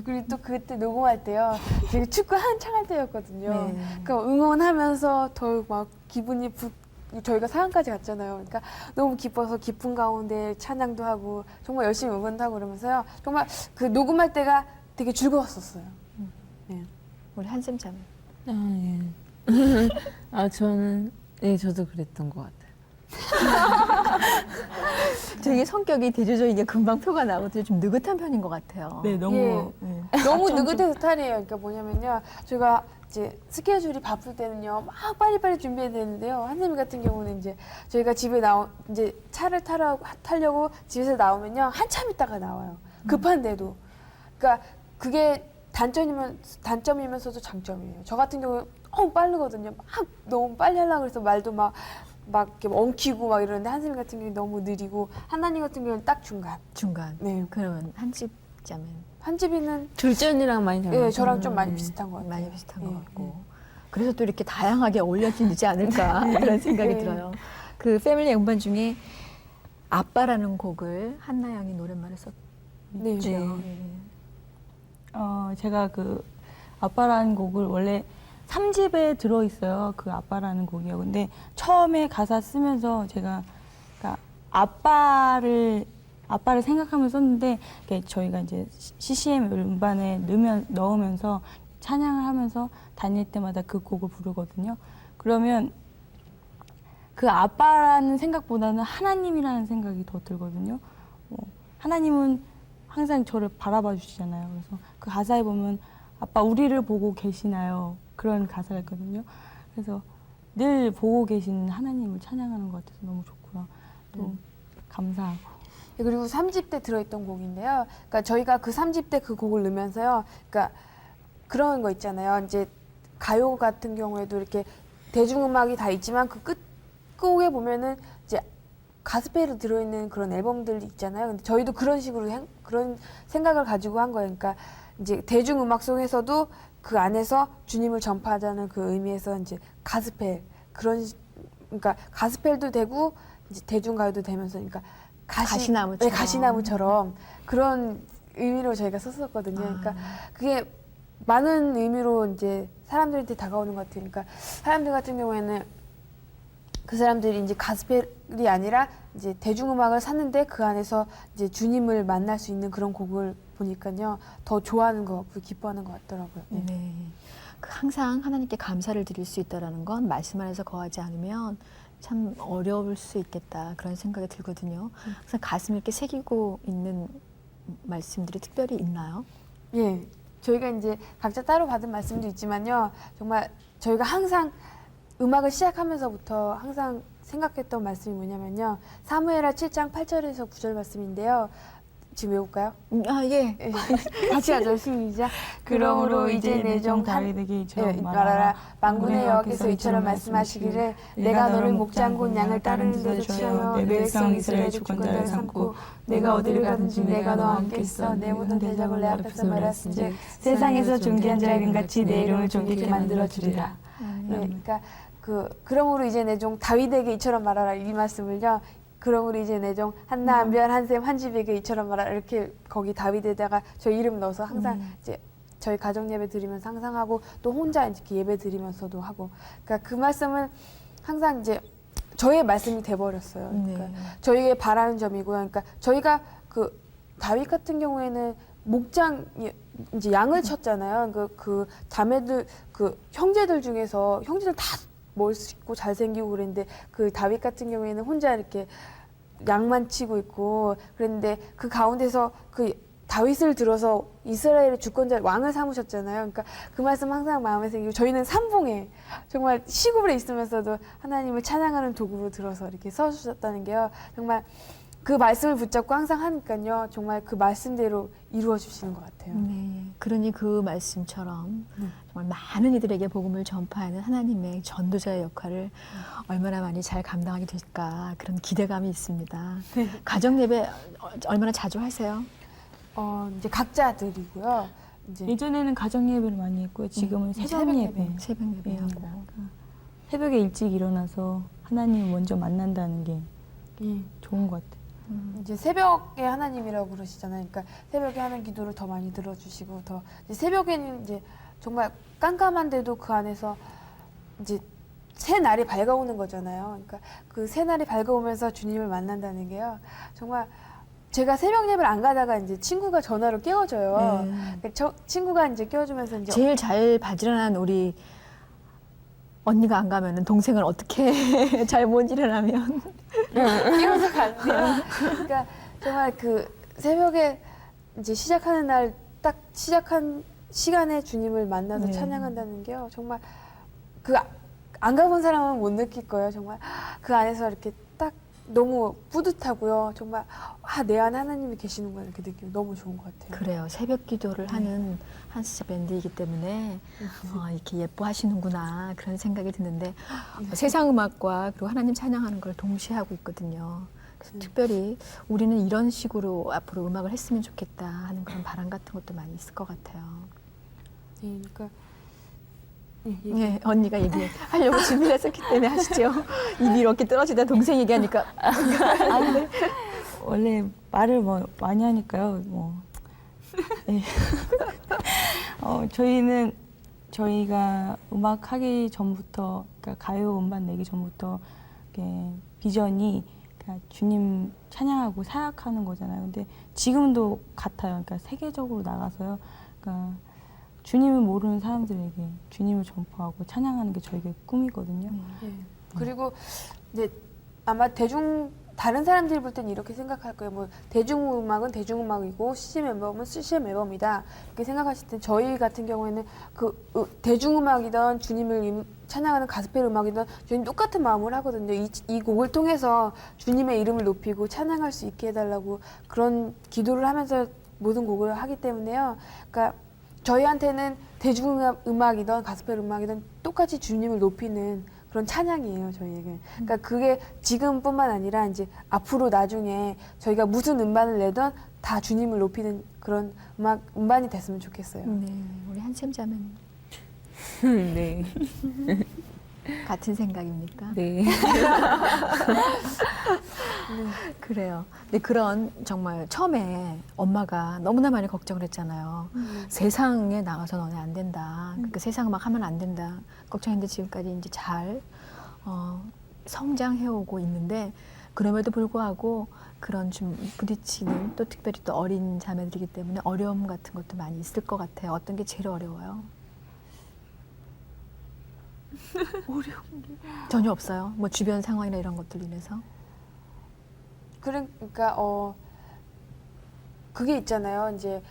그리고 또 그때 녹음할 때요. 제가 축구 한창 할 때였거든요. 네. 그러니까 응원하면서 더 막 기분이 저희가 상암까지 갔잖아요. 그러니까 너무 기뻐서 기쁜 가운데 찬양도 하고 정말 열심히 응원도 하고 그러면서요. 정말 그 녹음할 때가 되게 즐거웠었어요. 네. 우리 한샘 자매. 저는 저도 그랬던 것 같아요. 되게 성격이 대조적이게 금방 표가 나거든요. 좀 느긋한 편인 것 같아요. 네, 너무 예. 네. 너무 느긋한 스타일이에요. 그러니까 뭐냐면요. 저희가 이제 스케줄이 바쁠 때는요. 막 빨리빨리 준비해야 되는데요. 한샘이 같은 경우는 이제 저희가 집에 이제 차를 타려고 집에서 나오면요. 한참 있다가 나와요. 급한데도. 그러니까 그게 단점이면서도 장점이에요. 저 같은 경우는 너무 빠르거든요. 막 너무 빨리 하려고 해서 말도 막 이렇게 엉키고 막 이러는데 한샘이 같은 경우는 너무 느리고 하나님 같은 경우는 딱 중간. 네. 그러면 한집 자매는 한집이는 둘째 언니랑 많이 닮았어요. 예, 저랑 좀 많이 비슷한 것 같아요. 많이 비슷한 예, 것 같고 그래서 또 이렇게 다양하게 어울려지지 않을까 그런 생각이 예. 들어요. 그 패밀리 음반 중에 아빠라는 곡을 한나 양이 노랫말을 썼죠. 네. 제가 그 아빠라는 곡을 원래 3집에 들어있어요. 그 아빠라는 곡이요. 근데 처음에 가사 쓰면서 제가 그러니까 아빠를 생각하면서 썼는데 저희가 이제 CCM 음반에 넣으면서 찬양을 하면서 다닐 때마다 그 곡을 부르거든요. 그러면 그 아빠라는 생각보다는 하나님이라는 생각이 더 들거든요. 하나님은 항상 저를 바라봐 주시잖아요. 그래서 그 가사에 보면 아빠 우리를 보고 계시나요? 그런 가사가 있거든요. 그래서 늘 보고 계신 하나님을 찬양하는 것 같아서 너무 좋고요. 또 감사하고. 그리고 3집 때 들어있던 곡인데요. 그러니까 저희가 그 3집 때 그 곡을 넣으면서요. 그러니까 그런 거 있잖아요. 이제 가요 같은 경우에도 이렇게 대중음악이 다 있지만 그 끝곡에 보면은 이제 가스펠이 들어있는 그런 앨범들이 있잖아요. 근데 저희도 그런 식으로 그런 생각을 가지고 한 거예요. 그러니까 이제 대중음악 속에서도 그 안에서 주님을 전파하자는 그 의미에서 이제 가스펠 그러니까 가스펠도 되고 이제 대중가요도 되면서 그러니까 가시나무처럼. 네, 가시나무처럼 그런 의미로 저희가 썼었거든요. 그러니까 그게 많은 의미로 이제 사람들한테 다가오는 것 같아요. 그러니까 사람들 같은 경우에는 그 사람들이 이제 가스펠이 아니라 이제 대중음악을 샀는데 그 안에서 이제 주님을 만날 수 있는 그런 곡을 보니까요 더 좋아하는 것 같고 기뻐하는 것 같더라고요. 네. 네. 그 항상 하나님께 감사를 드릴 수 있다라는 건 말씀 안에서 거하지 않으면 참 어려울 수 있겠다 그런 생각이 들거든요. 그래서 가슴에 이렇게 새기고 있는 말씀들이 특별히 있나요? 예, 저희가 이제 각자 따로 받은 말씀도 있지만요 정말 저희가 항상 음악을 시작하면서부터 항상 생각했던 말씀이 뭐냐면요 사무엘하 7장 8절에서 9절 말씀인데요. 지금 외울까요? 아 예. 예. 같이 하죠. 시작. 그러므로 이제 내 종 다윗에게 이처럼 말하라. 만군의 여호와께서 이처럼 말씀하시기를 내가 너를 목장 곧 양을 따르는 데도 치하여 내 백성 이스라엘의 주권자를 삼고 내가 어디를 가든지 내가 너와 함께 있어 내 모든 대적을 내 앞에서 멸하신즉 세상에서 존귀한 자 이름같이 내 이름을 존귀케 만들어 주리라. 네, 그러니까 그러므로 이제 내 종 다윗에게 이처럼 말하라 이 말씀을요. 그러므로 이제 내 종 한나 한별 한샘 한집에게 이처럼 말하라 이렇게 거기 다윗에다가 저희 이름 넣어서 항상 이제 저희 가정 예배 드리면서 항상 하고 또 혼자 이렇게 예배 드리면서도 하고 그러니까 그 말씀은 항상 이제 저의 말씀이 돼버렸어요. 그러니까 저희의 바라는 점이고요. 그러니까 저희가 그 다윗 같은 경우에는 목장 이제 양을 쳤잖아요. 그 자매들 그 형제들 중에서 형제들 다 멋있고 잘생기고 그랬는데 그 다윗 같은 경우에는 혼자 이렇게 양만 치고 있고 그랬는데 그 가운데서 그 다윗을 들어서 이스라엘의 주권자 왕을 삼으셨잖아요. 그러니까 그 말씀 항상 마음에 새기고 저희는 삼봉에 정말 시골에 있으면서도 하나님을 찬양하는 도구로 들어서 이렇게 서주셨다는 게요. 정말 그 말씀을 붙잡고 항상 하니까요. 정말 그 말씀대로 이루어 주시는 것 같아요. 네. 그러니 그 말씀처럼 정말 많은 이들에게 복음을 전파하는 하나님의 전도자의 역할을 얼마나 많이 잘 감당하게 될까 그런 기대감이 있습니다. 가정 예배 얼마나 자주 하세요? 이제 각자 드리고요. 이제 예전에는 가정 예배를 많이 했고요. 지금은 새벽 예배. 새벽 예배하고. 새벽에 일찍 일어나서 하나님 먼저 만난다는 게 예. 좋은 것 같아요. 이제 새벽에 하나님이라고 그러시잖아요. 그러니까 새벽에 하는 기도를 더 많이 들어주시고 더 이제 새벽에는 이제 정말 깜깜한데도 그 안에서 이제 새 날이 밝아오는 거잖아요. 그러니까 그 새 날이 밝아오면서 주님을 만난다는 게요. 정말 제가 새벽 예배를 안 가다가 이제 친구가 전화로 깨워줘요. 저 친구가 이제 깨워주면서 이제 제일 잘 바지런한 우리 언니가 안 가면은 동생을 어떻게 잘 못 일어나면 깨워서 간대요. 그러니까 정말 그 새벽에 이제 시작하는 날 딱 시작한 시간에 주님을 만나서 찬양한다는 게요. 정말 그 안 가본 사람은 못 느낄 거예요. 정말 그 안에서 이렇게 딱 너무 뿌듯하고요. 정말 내 안에 하나님이 계시는 걸 이렇게 느끼고 너무 좋은 것 같아요. 그래요. 새벽 기도를 하는 한스자 밴드이기 때문에 이렇게 예뻐하시는구나 그런 생각이 드는데 세상 음악과 그리고 하나님 찬양하는 걸 동시에 하고 있거든요. 그래서 특별히 우리는 이런 식으로 앞으로 음악을 했으면 좋겠다 하는 그런 바람 같은 것도 많이 있을 것 같아요. 네, 그러니까 네, 언니가 얘기하려고 준비를 했었기 때문에 하시죠. 입이 이렇게 떨어지다 동생 얘기하니까 아니, 원래 말을 뭐 많이 하니까요. 네. 저희가 음악 하기 전부터, 그러니까 가요 음반 내기 전부터 이렇게 비전이 그러니까 주님 찬양하고 사역하는 거잖아요. 근데 지금도 같아요. 그러니까 세계적으로 나가서요. 그러니까 주님을 모르는 사람들에게 주님을 전파하고 찬양하는 게 저희의 꿈이거든요. 그리고 이제 아마 다른 사람들이 볼 때는 이렇게 생각할 거예요. 뭐 대중음악은 대중음악이고 CCM 앨범은 CCM 앨범이다. 이렇게 생각하실 때 저희 같은 경우에는 대중음악이든 주님을 찬양하는 가스펠 음악이든 저희는 똑같은 마음을 하거든요. 이 곡을 통해서 주님의 이름을 높이고 찬양할 수 있게 해달라고 그런 기도를 하면서 모든 곡을 하기 때문에요. 그러니까 저희한테는 대중음악이든 가스펠 음악이든 똑같이 주님을 높이는 그런 찬양이에요, 저희에게. 그러니까 그게 지금뿐만 아니라 이제 앞으로 나중에 저희가 무슨 음반을 내든 다 주님을 높이는 그런 음반이 됐으면 좋겠어요. 네, 우리 한샘 자매는 네. 같은 생각입니까? 네. 그래요. 근데 그런 정말 처음에 엄마가 너무나 많이 걱정을 했잖아요. 세상에 나가서 너네 안 된다. 그러니까 세상 막 하면 안 된다. 걱정했는데 지금까지 이제 잘 성장해오고 있는데 그럼에도 불구하고 그런 좀 부딪히는 또 특별히 또 어린 자매들이기 때문에 어려움 같은 것도 많이 있을 것 같아요. 어떤 게 제일 어려워요? 전혀 없어요. 뭐 주변 상황이나 이런 것들로 인해서. 그러니까 그게 있잖아요. 이제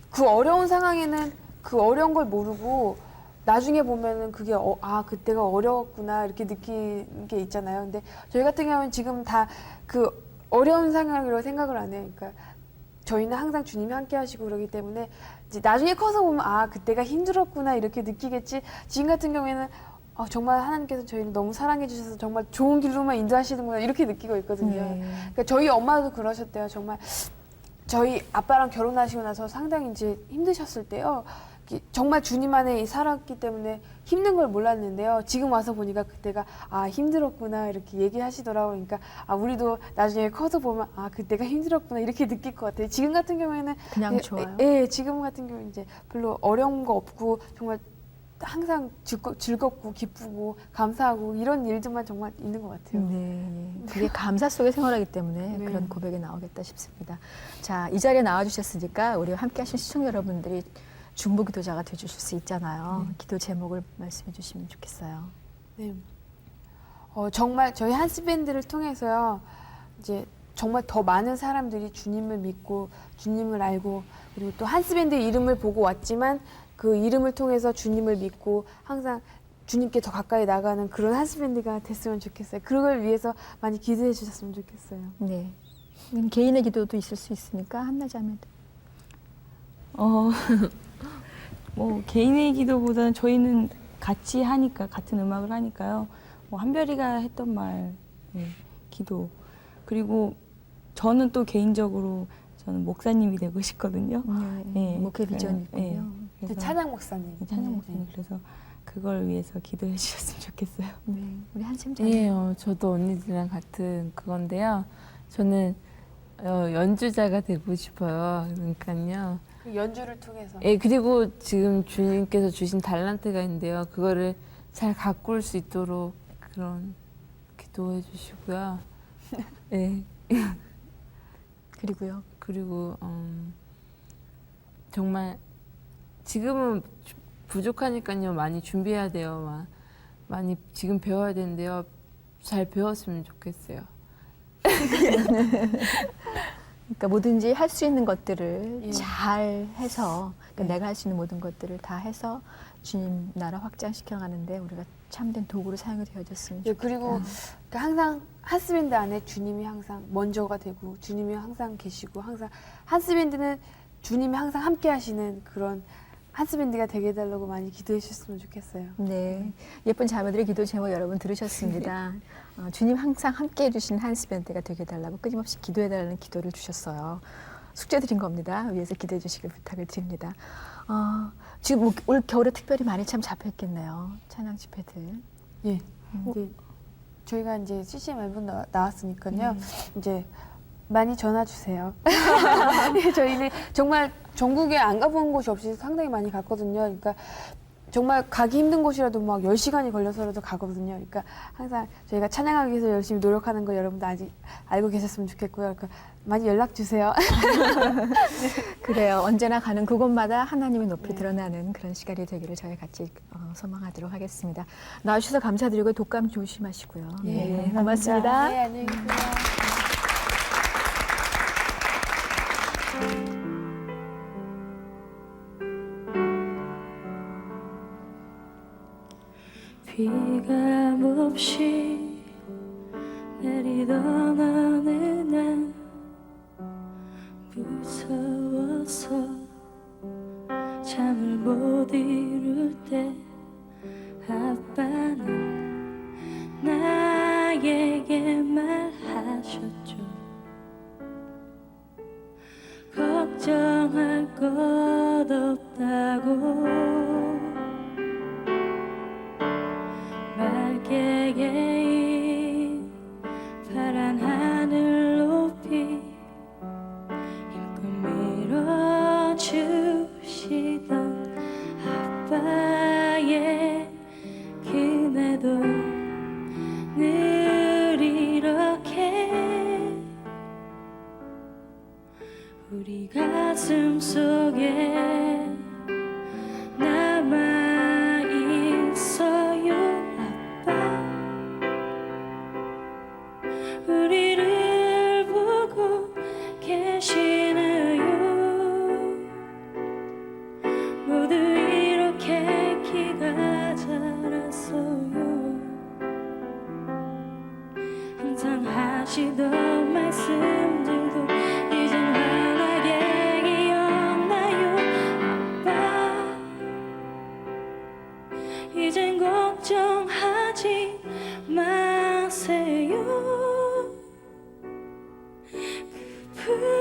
그 어려운 상황에는 그 어려운 걸 모르고 나중에 보면은 그게 그때가 어려웠구나 이렇게 느끼는 게 있잖아요. 근데 저희 같은 경우는 지금 다 그 어려운 상황이라고 생각을 안 해요. 그러니까 저희는 항상 주님이 함께 하시고 그러기 때문에 이제 나중에 커서 보면 그때가 힘들었구나 이렇게 느끼겠지. 지금 같은 경우에는 정말 하나님께서 저희를 너무 사랑해 주셔서 정말 좋은 길로만 인도하시는구나 이렇게 느끼고 있거든요. 그러니까 저희 엄마도 그러셨대요. 정말 저희 아빠랑 결혼하시고 나서 상당히 이제 힘드셨을 때요. 정말 주님 안에 살았기 때문에 힘든 걸 몰랐는데요. 지금 와서 보니까 그때가 힘들었구나 이렇게 얘기하시더라고요. 그러니까 우리도 나중에 커서 보면 그때가 힘들었구나 이렇게 느낄 것 같아요. 지금 같은 경우에는 그냥 좋아요. 예, 지금 같은 경우는 이제 별로 어려운 거 없고 정말 항상 즐겁고 기쁘고 감사하고 이런 일들만 정말 있는 것 같아요. 네, 그게 감사 속에 생활하기 때문에 네. 그런 고백이 나오겠다 싶습니다. 자, 이 자리에 나와주셨으니까 우리와 함께하신 시청자 여러분들이 중보 기도자가 되주실 수 있잖아요. 기도 제목을 말씀해 주시면 좋겠어요. 네. 정말 저희 한스밴드를 통해서요. 이제 정말 더 많은 사람들이 주님을 믿고 주님을 알고 그리고 또 한스밴드의 이름을 보고 왔지만 그 이름을 통해서 주님을 믿고 항상 주님께 더 가까이 나가는 그런 한스밴드가 됐으면 좋겠어요. 그걸 위해서 많이 기도해 주셨으면 좋겠어요. 네. 개인의 기도도 있을 수 있으니까 한나자매도. 뭐 개인의 기도보다는 저희는 같이 하니까 같은 음악을 하니까요. 뭐 한별이가 했던 말, 기도 그리고 저는 또 개인적으로 저는 목사님이 되고 싶거든요. 네, 목회 비전이 있군요. 그래서 찬양 목사님. 찬양 목사님 그래서 그걸 위해서 기도해 주셨으면 좋겠어요. 네, 우리 한샘 예, 자매. 저도 언니들이랑 같은 그건데요. 저는 연주자가 되고 싶어요. 그러니까요. 그 연주를 통해서. 예, 그리고 지금 주님께서 주신 달란트가 있는데요. 그거를 잘 가꿀 수 있도록 그런 기도해 주시고요. 예. 그리고요. 그리고 정말 지금은 부족하니까요. 많이 준비해야 돼요. 많이 지금 배워야 되는데요. 잘 배웠으면 좋겠어요. 그러니까 뭐든지 할 수 있는 것들을 예. 잘 해서 그러니까 내가 할 수 있는 모든 것들을 다 해서 주님 나라 확장시켜 가는데 우리가 참된 도구로 사용이 되어졌으면 예, 좋겠다. 그리고 항상 한스밴드 안에 주님이 항상 먼저가 되고 주님이 항상 계시고 항상 한스밴드는 주님이 항상 함께 하시는 그런 한스밴드가 되게 해달라고 많이 기도해 주셨으면 좋겠어요. 네, 예쁜 자매들의 기도 제목 여러분 들으셨습니다. 주님 항상 함께해 주신 한스밴드가 되게 해달라고 끊임없이 기도해달라는 기도를 주셨어요. 숙제 드린 겁니다. 위에서 기도해 주시길 부탁을 드립니다. 지금 올 겨울에 특별히 많이 참 잡혔겠네요. 찬양 집회들. 예. 이제 저희가 이제 CCM 앨범 나왔으니까요. 이제 많이 전화 주세요. 예, 저희는 정말 전국에 안 가본 곳이 없이 상당히 많이 갔거든요. 그러니까 정말 가기 힘든 곳이라도 막 10시간이 걸려서라도 가거든요. 그러니까 항상 저희가 찬양하기 위해서 열심히 노력하는 거 여러분도 아직 알고 계셨으면 좋겠고요. 그러니까 많이 연락 주세요. 그래요. 언제나 가는 그곳마다 하나님의 높이 드러나는 그런 시간이 되기를 저희 같이 소망하도록 하겠습니다. 나와주셔서 감사드리고 독감 조심하시고요. 네, 고맙습니다. 네, 안녕히 계세요. 비가 몹시 내리던 어느 날 무서워서 잠을 못 이룰 때 아빠는 나에게 말하셨죠. 걱정할 것 없다고 맑게 파란 하늘 높이 힘껏 밀어주시던 아빠의 그네도 늘 우리 가슴 속에 남아 있어요 아빠 우리를 보고 계시네요 모두 이렇게 키가 자랐어요 항상 하시던 말씀들도 이젠 환하게 기억나요 아빠 이젠 걱정하지 마세요 그